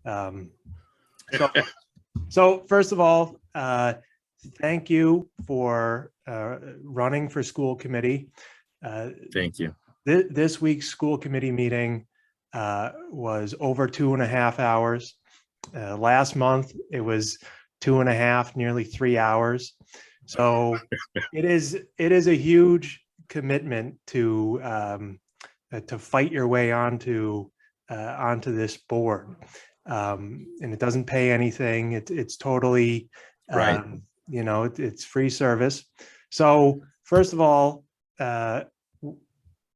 Um, so, so first of all, thank you for running for school committee. Thank you. This week's school committee meeting was over 2.5 hours. Last month, it was 2.5, nearly 3 hours. So it is a huge commitment to fight your way onto this board, and it doesn't pay anything. It's totally Right. It's free service. So first of all,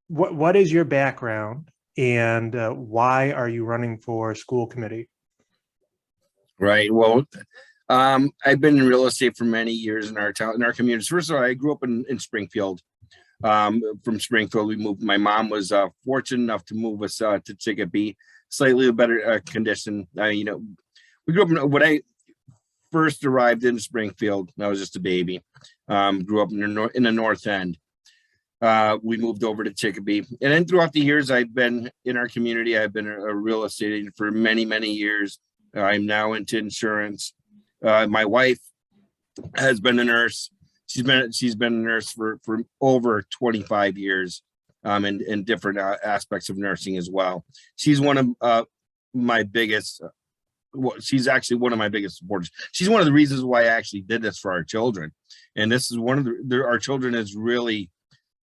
what is your background, and why are you running for school committee? Right. Well, I've been in real estate for many years in our town, in our communities. First of all, I grew up in Springfield. From Springfield, we moved. My mom was fortunate enough to move us to Chicopee, slightly better condition. We grew up when I first arrived in Springfield. I was just a baby. Grew up in the North End. We moved over to Chicopee, and then throughout the years, I've been in our community. I've been a real estate agent for many, many years. I'm now into insurance. My wife has been a nurse. She's been a nurse for over 25 years, in different aspects of nursing as well. She's one of my biggest. She's actually one of my biggest supporters. She's one of the reasons why I actually did this for our children, and this is one of our children is really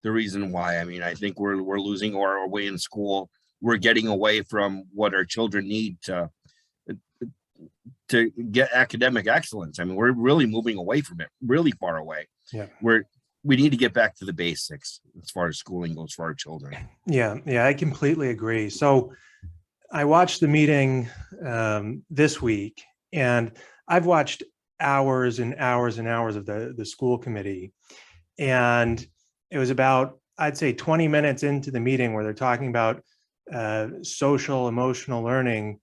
the reason why. I mean, I think we're losing our way in school. We're getting away from what our children need to get academic excellence. I mean, we're really moving away from it, really far away. Yeah. We need to get back to the basics as far as schooling goes for our children. Yeah, I completely agree. So I watched the meeting this week, and I've watched hours and hours and hours of the school committee. And it was about, I'd say 20 minutes into the meeting where they're talking about social emotional learning.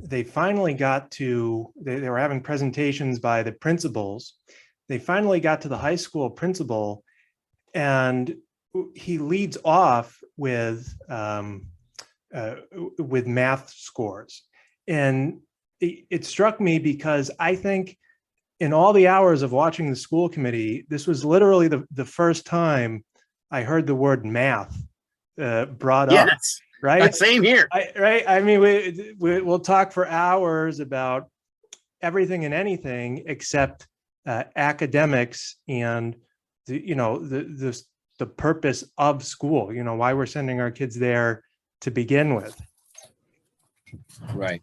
They finally got to, they were having presentations by the principals. They finally got to the high school principal, and he leads off with math scores. And it struck me because I think in all the hours of watching the school committee, this was literally the first time I heard the word math brought up. Yes. Right. Same here. Right. I mean, we'll talk for hours about everything and anything except academics and the purpose of school. Why we're sending our kids there to begin with. Right.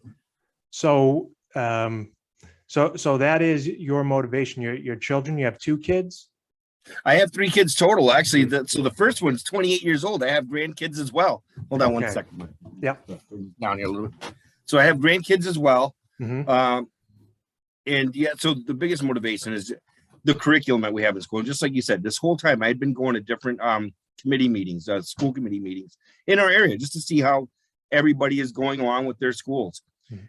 So so that is your motivation. Your children. You have 2 kids. I have 3 kids total, actually. So the first one's 28 years old. I have grandkids as well. Hold on one second. Yeah. Down here a little bit. So I have grandkids as well. Mm-hmm. And yeah, so the biggest motivation is the curriculum that we have in school. Just like you said, this whole time I'd been going to different committee meetings, school committee meetings in our area, just to see how everybody is going along with their schools. Mm-hmm.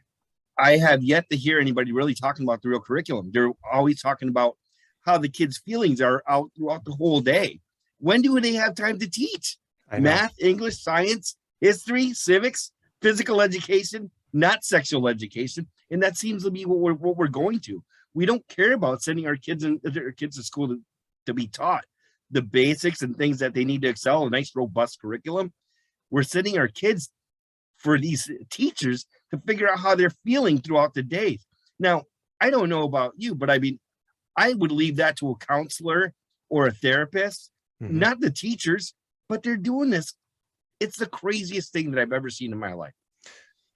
I have yet to hear anybody really talking about the real curriculum. They're always talking about how the kids' feelings are out throughout the whole day. When do they have time to teach? Math, English, science, history, civics, physical education, not sexual education. And that seems to be what we're going to. We don't care about sending our kids to school to be taught the basics and things that they need to excel, a nice robust curriculum. We're sending our kids for these teachers to figure out how they're feeling throughout the day. Now, I don't know about you, but I mean, I would leave that to a counselor or a therapist, mm-hmm. not the teachers, but they're doing this. It's the craziest thing that I've ever seen in my life.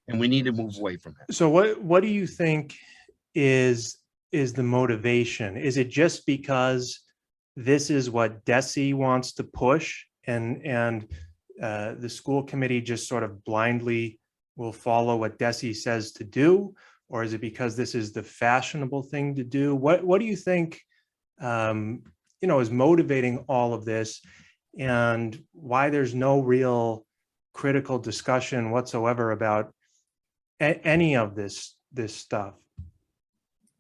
And we need to move away from it. So what do you think is the motivation? Is it just because this is what DESE wants to push and the school committee just sort of blindly will follow what DESE says to do? Or is it because this is the fashionable thing to do? What do you think, is motivating all of this, and why there's no real critical discussion whatsoever about any of this stuff?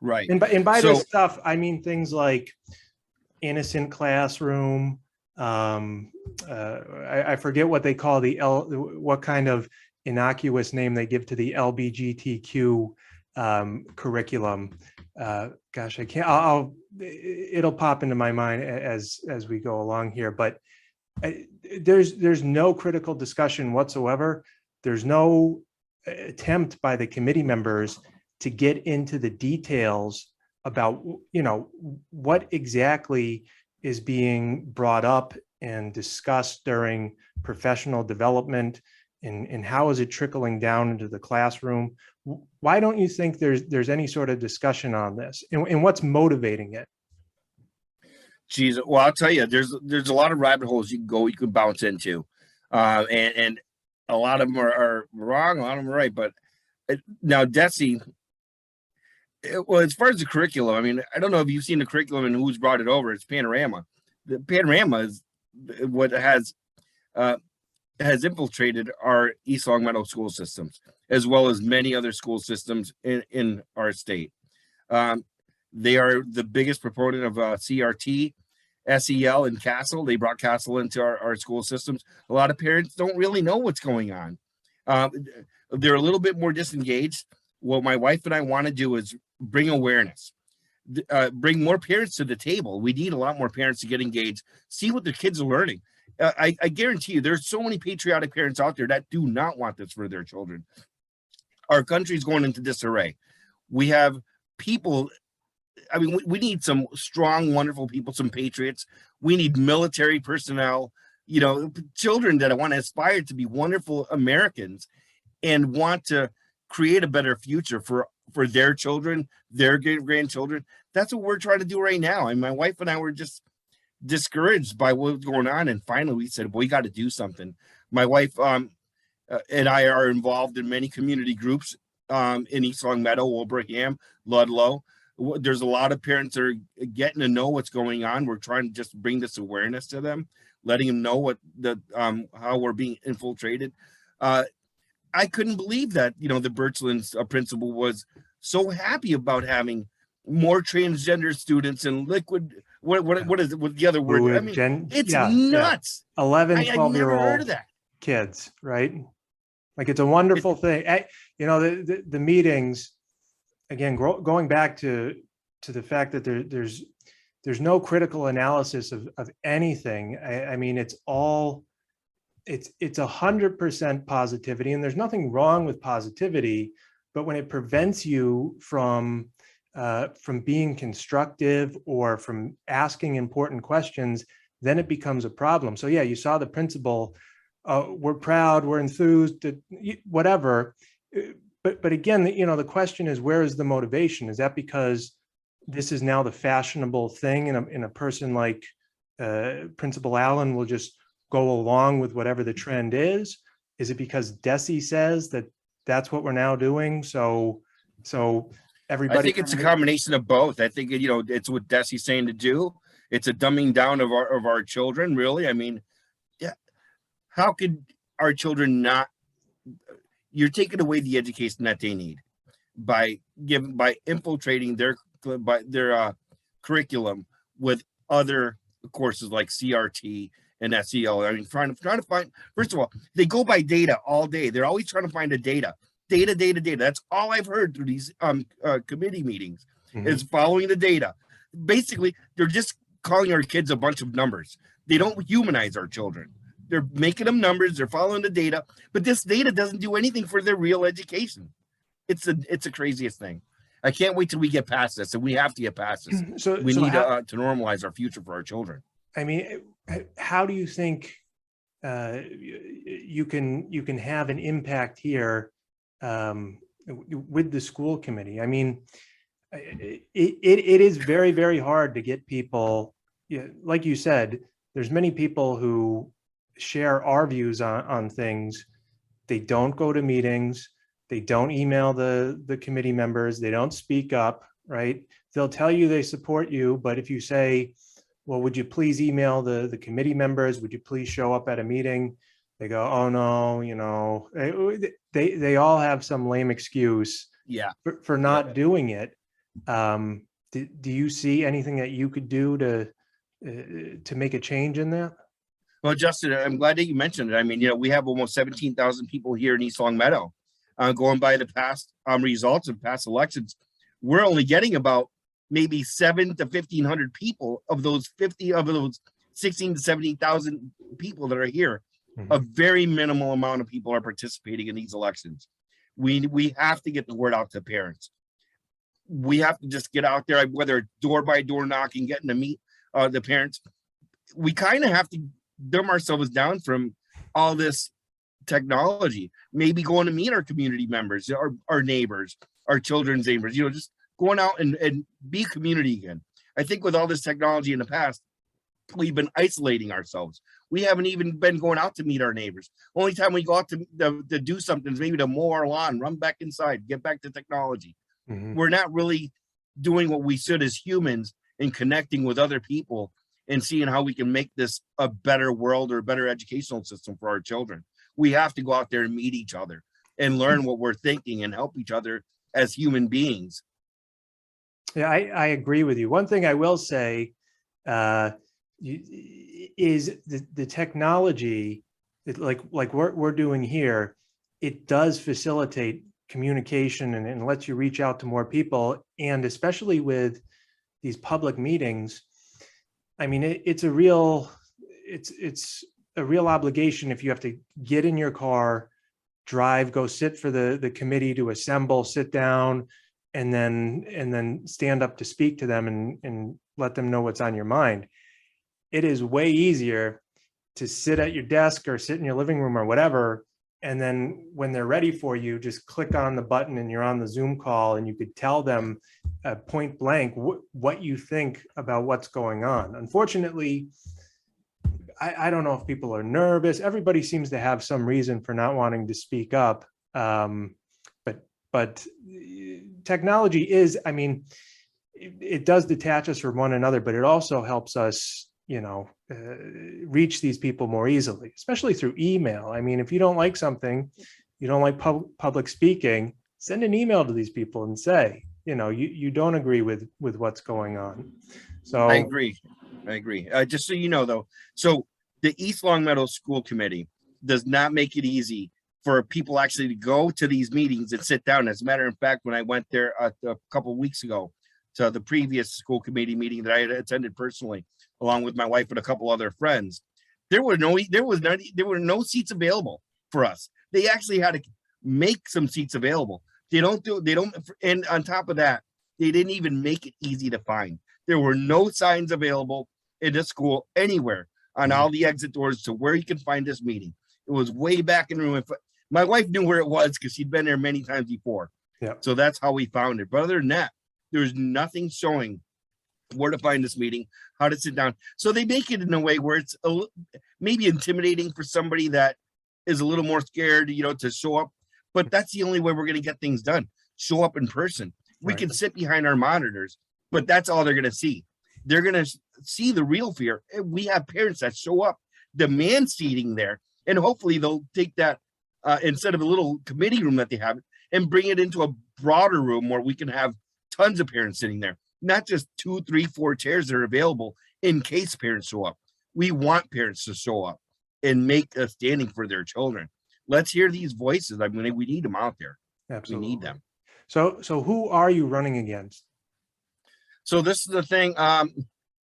Right. And by this stuff, I mean things like innocent classroom. I forget what they call what kind of innocuous name they give to the LBGTQ curriculum. Gosh, I can't. It'll pop into my mind as we go along here. But there's no critical discussion whatsoever. There's no attempt by the committee members to get into the details about, what exactly is being brought up and discussed during professional development, and how is it trickling down into the classroom. Why don't you think there's any sort of discussion on this, and what's motivating it? Geez, well, I'll tell you, there's a lot of rabbit holes you can bounce into, and a lot of them are wrong, a lot of them are right. But now, DESE, well, as far as the curriculum, I mean, I don't know if you've seen the curriculum and who's brought it over. It's Panorama. The Panorama is what has infiltrated our East Longmeadow school systems, as well as many other school systems in our state. They are the biggest proponent of CRT, SEL, and CASEL. They brought CASEL into our school systems. A lot of parents don't really know what's going on. They're a little bit more disengaged. What my wife and I want to do is bring awareness, bring more parents to the table. We need a lot more parents to get engaged, see what their kids are learning. I guarantee you there's so many patriotic parents out there that do not want this for their children. Our country's going into disarray. We have people, I mean, we need some strong, wonderful people, some patriots. We need military personnel, children that want to aspire to be wonderful Americans and want to create a better future for their children, their grandchildren. That's what we're trying to do right now. And my wife and I were just discouraged by what's going on. And finally we said, well, we got to do something. My wife and I are involved in many community groups in East Longmeadow, Wilbraham, Ludlow. There's a lot of parents that are getting to know what's going on. We're trying to just bring this awareness to them, letting them know what how we're being infiltrated. I couldn't believe that, the Birchland's principal was so happy about having more transgender students and liquid. What is it? What the other word? I mean, it's nuts. Yeah. 11, I never heard of 12-year-old that. kids, right? Like, it's a wonderful thing. The meetings, again, going back to the fact that there's no critical analysis of anything. I mean, it's 100% positivity, and there's nothing wrong with positivity, but when it prevents you from being constructive or from asking important questions, then it becomes a problem. So yeah, you saw the principal, we're proud, we're enthused, whatever. But again, the question is, where is the motivation? Is that because this is now the fashionable thing, and a person like Principal Allen will just go along with whatever the trend is? Is it because DESE says that that's what we're now doing? So everybody. I think it's a combination of both. I think it's what DESE's saying to do. It's a dumbing down of our children. Really, I mean, yeah. How could our children not? You're taking away the education that they need by infiltrating their curriculum with other courses like CRT and SEL. I mean, trying to find, first of all, they go by data all day. They're always trying to find a data. That's all I've heard through these committee meetings, is following the data. Basically, they're just calling our kids a bunch of numbers. They don't humanize our children. They're making them numbers. They're following the data, but this data doesn't do anything for their real education. It's the craziest thing. I can't wait till we get past this, and we have to get past this. We need to normalize our future for our children. I mean, how do you think you can have an impact here with the school committee? I mean, it is very, very hard to get people. Like you said, there's many people who share our views on things. They don't go to meetings. They don't email the committee members. They don't speak up, right? They'll tell you they support you, but if you say, well, would you please email the committee members? Would you please show up at a meeting? They go, oh no, they all have some lame excuse for not doing it. Do you see anything that you could do to make a change in that? Well, Justin, I'm glad that you mentioned it. I mean, we have almost 17,000 people here in East Longmeadow. Going by the past results of past elections, we're only getting about maybe 7 to 1,500 people of those 16 to 17,000 people that are here. A very minimal amount of people are participating in these elections. We have to get the word out to parents. We have to just get out there, whether door by door knocking, getting to meet the parents. We kind of have to dumb ourselves down from all this technology, maybe going to meet our community members, our neighbors, our children's neighbors, just going out and be community again. I think with all this technology in the past, we've been isolating ourselves. We haven't even been going out to meet our neighbors. Only time we go out to do something is maybe to mow our lawn, run back inside, get back to technology. We're not really doing what we should as humans and connecting with other people and seeing how we can make this a better world or a better educational system for our children. We have to go out there and meet each other and learn what we're thinking and help each other as human beings. Yeah, I agree with you. One thing I will say is the technology, like we're doing here, it does facilitate communication and lets you reach out to more people. And especially with these public meetings, I mean, it's a real obligation if you have to get in your car, drive, go sit for the committee to assemble, sit down, and then stand up to speak to them and let them know what's on your mind. It is way easier to sit at your desk or sit in your living room or whatever, and then when they're ready for you, just click on the button and you're on the Zoom call, and you could tell them point blank what you think about what's going on. Unfortunately, I don't know if people are nervous. Everybody seems to have some reason for not wanting to speak up. But technology is, I mean, it does detach us from one another, but it also helps us, reach these people more easily, especially through email. I mean, if you don't like something, you don't like public speaking, send an email to these people and say, you don't agree with what's going on. So I agree. Just so you know, though, so the East Longmeadow School Committee does not make it easy for people actually to go to these meetings and sit down. As a matter of fact, when I went there a couple of weeks ago to the previous school committee meeting that I had attended personally, along with my wife and a couple other friends, there were no seats available for us. They actually had to make some seats available. And on top of that, they didn't even make it easy to find. There were no signs available in the school anywhere on all the exit doors to where you can find this meeting. It was way back in the room. My wife knew where it was because she'd been there many times before. Yeah. So that's how we found it. But other than that, there's nothing showing where to find this meeting, how to sit down. So they make it in a way where it's maybe intimidating for somebody that is a little more scared, to show up. But that's the only way we're going to get things done. Show up in person. We Right. can sit behind our monitors, but that's all they're going to see. They're going to see the real fear. We have parents that show up, demand seating there, and hopefully they'll take that instead of a little committee room that they have and bring it into a broader room where we can have tons of parents sitting there, not just 2, 3, 4 chairs that are available in case parents show up. We want parents to show up and make a standing for their children. Let's hear these voices. I mean, we need them out there. Absolutely. We need them. So who are you running against? So this is the thing.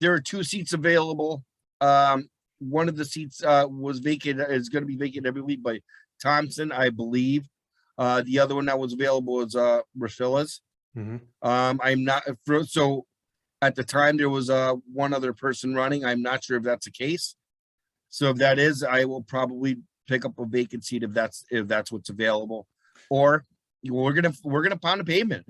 There are 2 seats available. One of the seats was vacant, is going to be vacant every week by Thompson, I believe. The other one that was available is Rafilla's. I'm not, so at the time there was one other person running. I'm not sure if that's the case. So if that is, I will probably pick up a vacant seat if that's what's available. Or we're gonna pound the pavement.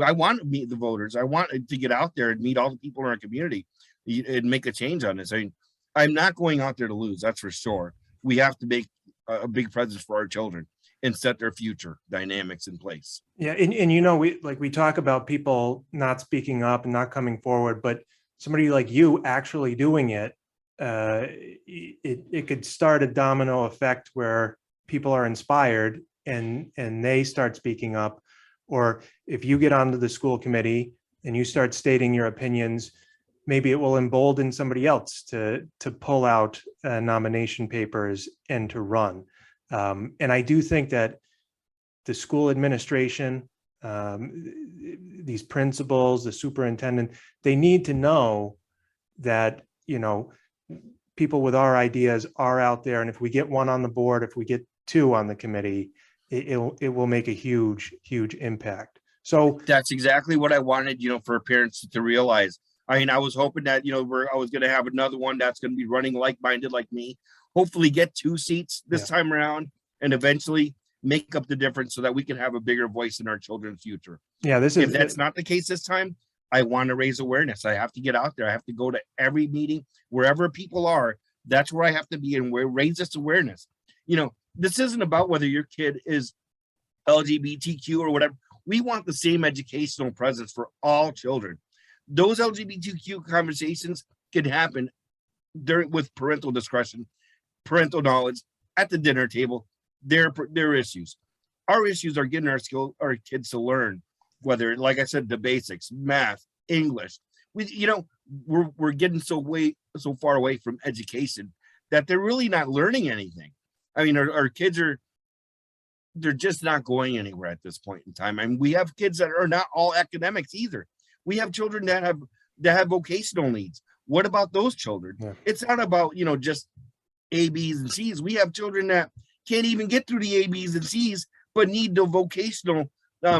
I want to meet the voters. I want to get out there and meet all the people in our community and make a change on this. I mean, I'm not going out there to lose, that's for sure. We have to make a big presence for our children and set their future dynamics in place. Yeah, and we talk about people not speaking up and not coming forward, but somebody like you actually doing it, it could start a domino effect where people are inspired and they start speaking up. Or if you get onto the school committee and you start stating your opinions, maybe it will embolden somebody else to pull out nomination papers and to run. And I do think that the school administration, these principals, the superintendent, they need to know that, you know, people with our ideas are out there. And if we get one on the board, if we get two on the committee, it will make a huge, huge impact. So that's exactly what I wanted, for parents to realize. I mean, I was hoping that, I was going to have another one that's going to be running like-minded like me, hopefully get 2 seats this time around, and eventually make up the difference so that we can have a bigger voice in our children's future. Yeah, if that's not the case this time, I want to raise awareness. I have to get out there. I have to go to every meeting, wherever people are. That's where I have to be, and where raise this awareness. This isn't about whether your kid is LGBTQ or whatever. We want the same educational presence for all children. Those LGBTQ conversations can happen with parental discretion, parental knowledge at the dinner table. Their issues. Our issues are getting our kids to learn, whether, like I said, the basics, math, English. We're getting so far away from education that they're really not learning anything. I mean, our kids they're just not going anywhere at this point in time. I mean, we have kids that are not all academics either. We have children that have vocational needs. What about those children? Yeah. It's not about, just A, B's, and C's. We have children that can't even get through the A, B's, and C's, but need the vocational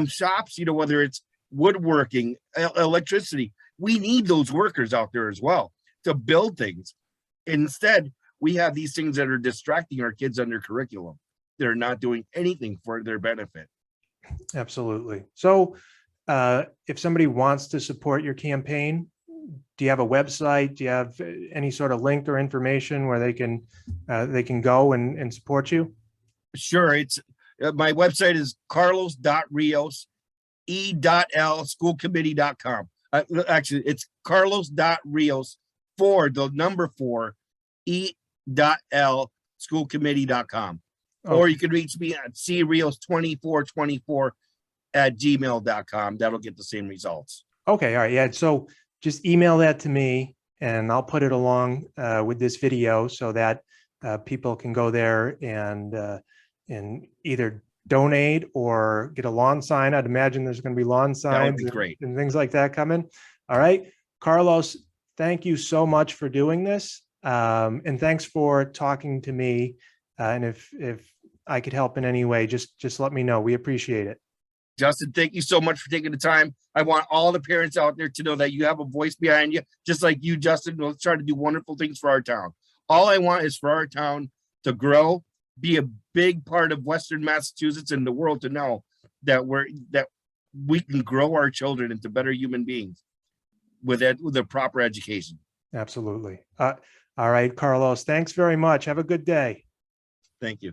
shops, whether it's woodworking, electricity. We need those workers out there as well to build things. Instead, we have these things that are distracting our kids under curriculum. They're not doing anything for their benefit. Absolutely. So if somebody wants to support your campaign, do you have a website? Do you have any sort of link or information where they can go and support you? Sure. It's my website is carlos.rios, e.l schoolcommittee.com. Actually, it's carlos.rios for the number 4 e.l schoolcommittee.com. Okay. Or you can reach me at crios2424@gmail.com. That'll get the same results. Okay. All right. Yeah. So just email that to me and I'll put it along with this video so that people can go there and either donate or get a lawn sign. I'd imagine there's going to be lawn signs and things like that coming. All right. Carlos, thank you so much for doing this. And thanks for talking to me. And if I could help in any way, just let me know. We appreciate it. Justin, thank you so much for taking the time. I want all the parents out there to know that you have a voice behind you, just like you, Justin. Let's try to do wonderful things for our town. All I want is for our town to grow, be a big part of Western Massachusetts and the world to know that we can grow our children into better human beings with a proper education. Absolutely. All right, Carlos, thanks very much. Have a good day. Thank you.